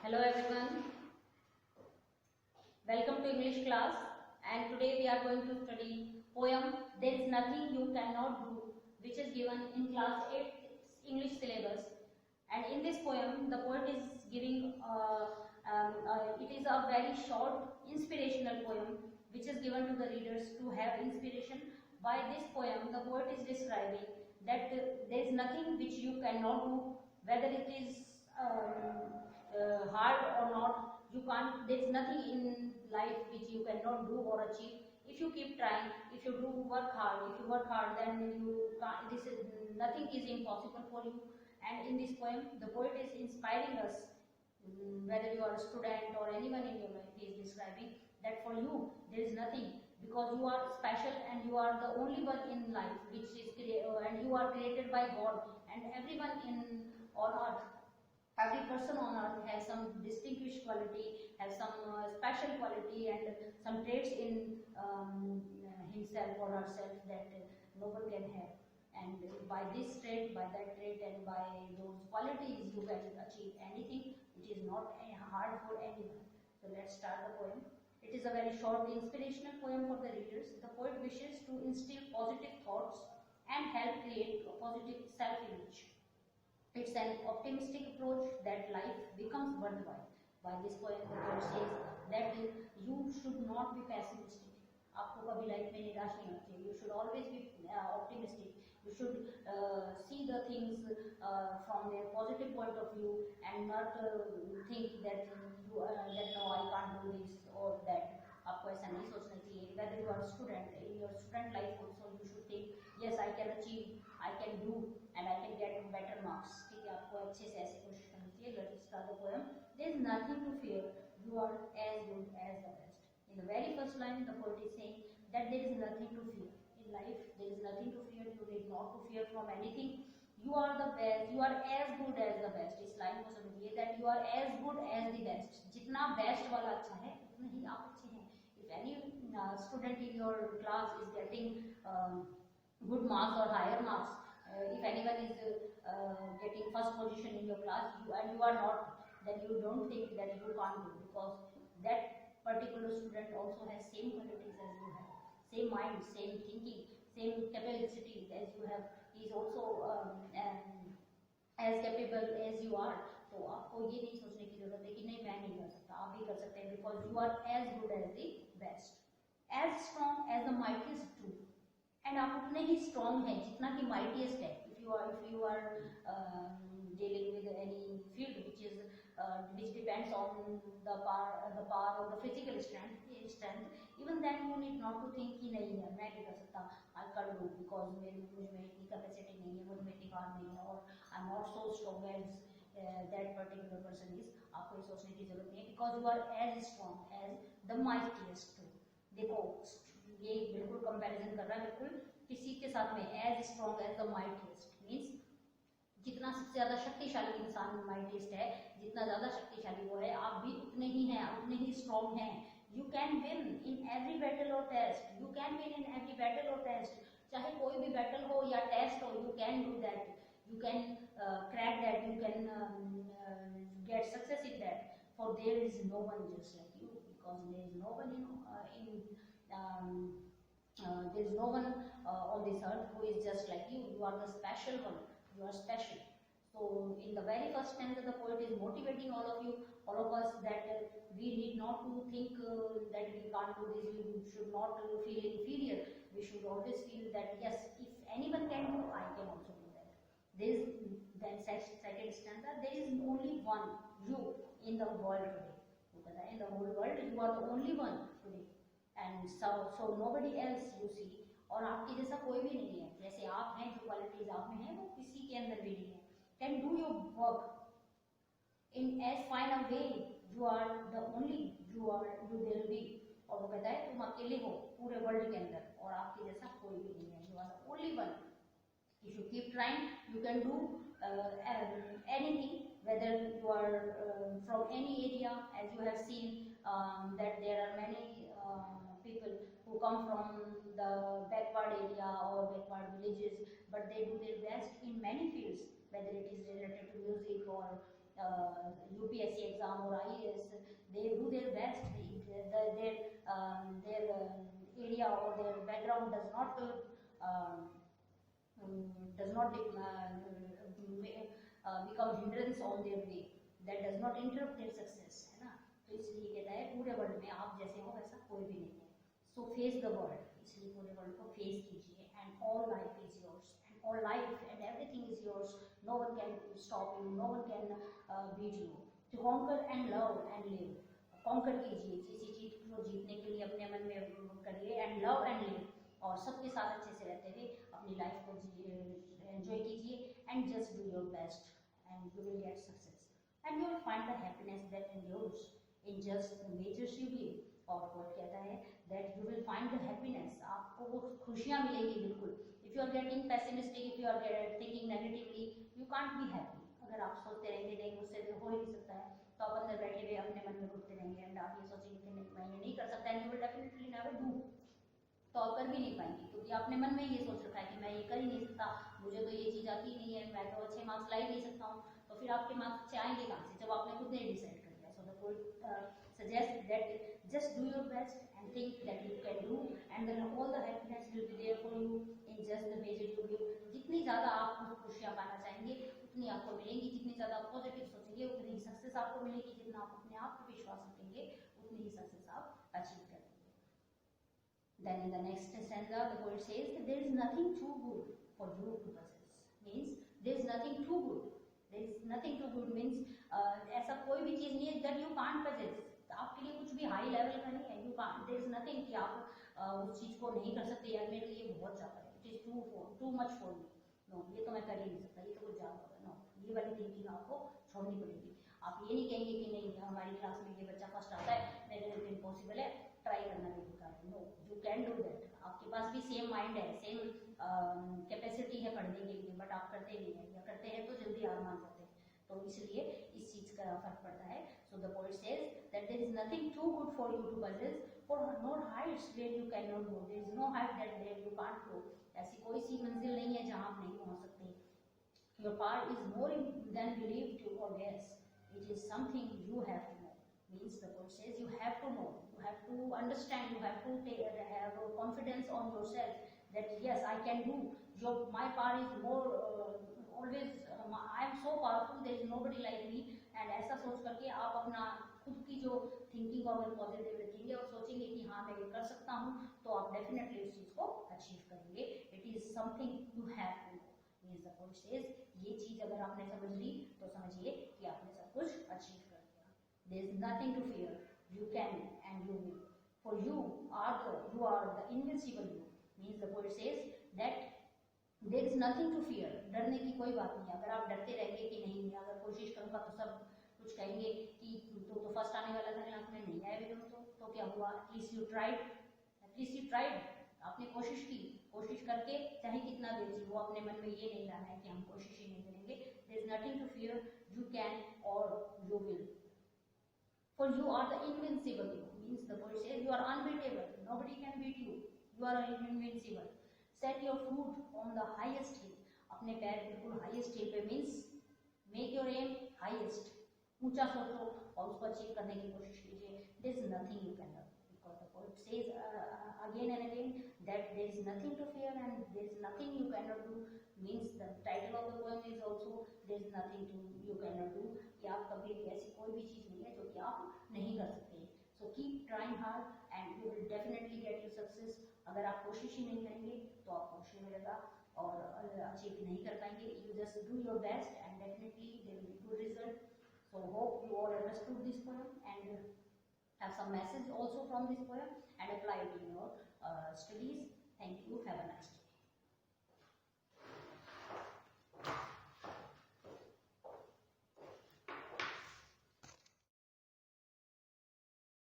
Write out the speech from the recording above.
Hello everyone, welcome to English class, and today we are going to study poem There is Nothing You Cannot Do, which is given in class 8 English syllabus. And in this poem the poet is giving it is a very short inspirational poem which is given to the readers to have inspiration. By this poem the poet is describing that there is nothing which you cannot do, whether it is hard or not. You can't, there is nothing in life which you cannot do or achieve if you keep trying. If you do work hard, if you work hard, then you can't, this is, nothing is impossible for you. And in this poem the poet is inspiring us, whether you are a student or anyone in your life, he is describing that for you there is nothing, because you are special and you are the only one in life which is and you are created by God. And everyone on earth, every person on earth has some distinguished quality, has some special quality and some traits in himself or herself that no one can have. And by this trait, by that trait, and by those qualities, you can achieve anything. It is not hard for anyone. So let's start the poem. It is a very short, inspirational poem for the readers. The poet wishes to instill positive thoughts and help create a positive self-image. It's an optimistic approach that life becomes worthwhile. By this poem, the poet says that you should not be pessimistic. आपको कभी life में निराश नहीं होना चाहिए. You should always be optimistic. You should see the things from their positive point of view and not think that that no, I can't do this or that. आपको ऐसा नहीं सोचना चाहिए. Whether you are a student, in your student life also you should think, yes, I can achieve, I can do, and I can get better marks. ठीक है, आपको अच्छे से ऐसे कोशिश करनी चाहिए. Let's start the poem. There is nothing to fear. You are as good as the best. In the very first line, the poet is saying that there is nothing to fear. In life, there is nothing to fear. You need not to fear from anything. You are the best. You are as good as the best. इस line को समझिए that you are as good as the best. जितना best वाला अच्छा है, उतना ही आप अच्छे हैं. If any student in your class is getting good marks or higher marks, if anyone is getting first position in your class, and you are not, then you don't think that you can't do, because that particular student also has same qualities as you have, same mind, same thinking, same capacity as you have. He is also as capable as you are. तो आपको ये नहीं सोचने की जरूरत है कि नहीं मैं नहीं कर सकता, आप भी कर सकते हैं, because you are as good as the best, as strong as the mightiest too. And आप उतने ही strong हैं जितना कि mightiest है. If you are dealing with any field which depends on the power of the physical strength, even then you need not to think कि नहीं है मैं नहीं कर सकता, I can't do, because मुझ में इतनी capacity नहीं है, मुझ में इतनी power नहीं है, और I'm not so strong as that particular person is. आपको ये सोचने की जरूरत नहीं है, because you are as strong as the mightiest too. देखो ये बिल्कुल कंपैरिजन कर रहा है बिल्कुल किसी के साथ में. as strong as the mightiest means जितना सबसे ज्यादा शक्तिशाली इंसान माइटिस्ट है, जितना ज्यादा शक्तिशाली वो है, आप भी उतने ही हैं, आप उतने ही स्ट्रॉन्ग हैं. You can win in every battle और test. You can win in every battle और टेस्ट. चाहे कोई भी बैटल हो या टेस्ट हो, you can do that. You can crack that. You can get success in that. For there is no one just like you, because there is no one there is no one on this earth who is just like you. You are the special one. You are special. So in the very first stanza, the poet is motivating all of you, all of us, that we need not to think that we can't do this. We should not feel inferior. We should always feel that yes, if anyone can do, I can also do that. There is, then second stanza, there is only one you in the world today. In the whole world, you are the only one today, and so nobody else you see. और आपके जैसा कोई भी नहीं है. जैसे आप हैं, जो क्वालिटीज आप में हैं, वो किसी के अंदर भी नहीं है. Can do your work in as fine a way. You are the only, you will be. और वो कहता है तुम अकेले हो पूरे वर्ल्ड के अंदर, और आपके जैसा कोई भी नहीं है. You are the only one. If you keep trying, you can do anything, whether you are from any area, as you have seen that there are many people who come from the backward area or backward villages, but they do their best in many fields, whether it is related to music or UPSC exam or IAS, they do their best. If their area or their background does not become hindrance on their way, that does not interrupt their success, है ना. तो इसलिए कहता है पूरे world में आप जैसे हो वैसा कोई भी नहीं है. So face the world, इसलिए पूरे वर्ल्ड को फेस कीजिए. And all life is yours, and all life and everything is yours. No one can stop you, no one can beat you. To conquer and love and live. Conquer कीजिए, किसी चीज को जीतने के लिए अपने मन में करिए. And love and live, और सबके साथ अच्छे से रहते हुए अपनी लाइफ को एंजॉय कीजिए. And just do your best and you will get success. And you will find the happiness that endures in just the measures you give. और कोट कहता है that you will find the happiness, आपको वो खुशियाँ मिलेंगी बिल्कुल. If you are getting pessimistic, if you are thinking negatively, you can't be happy. अगर आप सोचते रहेंगे नहीं मुझसे तो हो ही नहीं सकता है, तो आप अंदर बैठे हुए अपने मन में घुटते रहेंगे एंड आप ये सोचेंगे कि नहीं मैं ये नहीं कर सकता, and you will definitely never do. तो आप कर भी नहीं पाएंगे क्योंकि आपने मन में ये सोच रखा है कि मैं ये कर ही नहीं सकता, मुझे तो ये चीज़ आती नहीं है, मैं तो अच्छे मार्क्स ला ही नहीं सकता हूँ. तो फिर आपके मार्क्स अच्छे आएंगे कहाँ से जब आपने खुद नहीं डिसाइड कर लिया. So the quote suggests that just do your best and think that you can do, and then all the happiness will be there for you in just the measure you give. जितनी ज़्यादा आप खुशियाँ पाना चाहेंगे उतनी आपको मिलेंगी. जितनी ज़्यादा आप पॉजिटिव सोचेंगे उतनी ही सक्सेस आपको मिलेगी. जितना आप अपने आप पर विश्वास रखेंगे उतनी ही सक्सेस आप अचीव कर लेंगे. Then in the next stanza the poet says that there is nothing too good for you to possess. Means there is nothing too good. There is nothing too good means ऐसा कोई भी चीज़ नहीं है that you can't possess. आपके लिए कुछ भी high level का नहीं है. You can't, there is nothing कि आप उस चीज को नहीं कर सकते. यार मेरे लिए बहुत ज्यादा है, it is too much for me. No, ये तो मैं कर ही नहीं सकता, ये तो कुछ ज्यादा होगा. नो, ये वाली थिंकिंग आपको छोड़नी पड़ेगी. आप ये नहीं कहेंगे कि नहीं हमारी क्लास में ये बच्चा फर्स्ट आता है, मेरे लिए तो इम्पॉसिबल है, ट्राई करना भी बेकार है. No, you can do that. आपके पास भी सेम माइंड है, सेम कैपेसिटी है पढ़ने के लिए, बट आप करते नहीं है, या करते हैं तो जल्दी हार मान जाते हैं. तो इसलिए इस चीज का फर्क पड़ता है. So the poet says that there is nothing too good for you to possess, for no heights where you cannot go. There is no height that there you can't go. ऐसी कोई सी मंजिल नहीं है जहाँ आप नहीं पहुँच सकते. Your power is more than believed to or guess. It is something you have to know. Means the poet says you have to know, you have to understand, you have to have confidence on yourself that yes I can do. My power is more always. I am so powerful, there is nobody like me. And ऐसा सोच करके आप अपना खुद की जो thinking को अगर पॉजिटिव रखेंगे और सोचेंगे कि हाँ मैं ये कर सकता हूँ, तो आप डेफिनेटली उस चीज़ को अचीव करेंगे. It is something you have to know. Means the poet says ये चीज़ अगर आपने समझ ली तो समझिए कि आपने सब कुछ अचीव कर लिया. There is nothing to fear, you can and you will, for you are the invincible you. Means the poet says that there is nothing to fear. डरने की कोई बात नहीं. अगर आप डरते रहेंगे कि नहीं अगर कोशिश करूंगा तो सब कुछ कहेंगे कि तो फर्स्ट आने वाला था क्लास में, नहीं आए भी तो क्या हुआ, एटलीस्ट यू ट्राइड. आपने कोशिश की, कोशिश करके चाहे कितना देर जी, वो अपने मन में ये नहीं लाना है कि हम कोशिश ही नहीं करेंगे. There is nothing to fear, you can और you will, for you are the invincible you. Means the poet says you are unbeatable, nobody can beat you, you are invincible. Set your foot on the highest hill. अपने पैर बिल्कुल highest hill पे. Means make your aim highest. ऊंचा सोचो और उसको achieve करने की कोशिश कीजिए. There is nothing you can do, because the poet says again and again that there is nothing to fear and there is nothing you can not do. Means the title of the poem is also there is nothing you can not do. कि आप कभी भी ऐसी कोई भी चीज नहीं है जो कि आप नहीं कर सकते. So keep trying hard and you will definitely get your success. अगर आप कोशिश ही नहीं करेंगे तो आपको कुछ मिलेगा और अचीव नहीं कर पाएंगे. You just do your best and definitely there will be good result. So hope you all understood this poem and have some message also from this poem and apply it in your studies.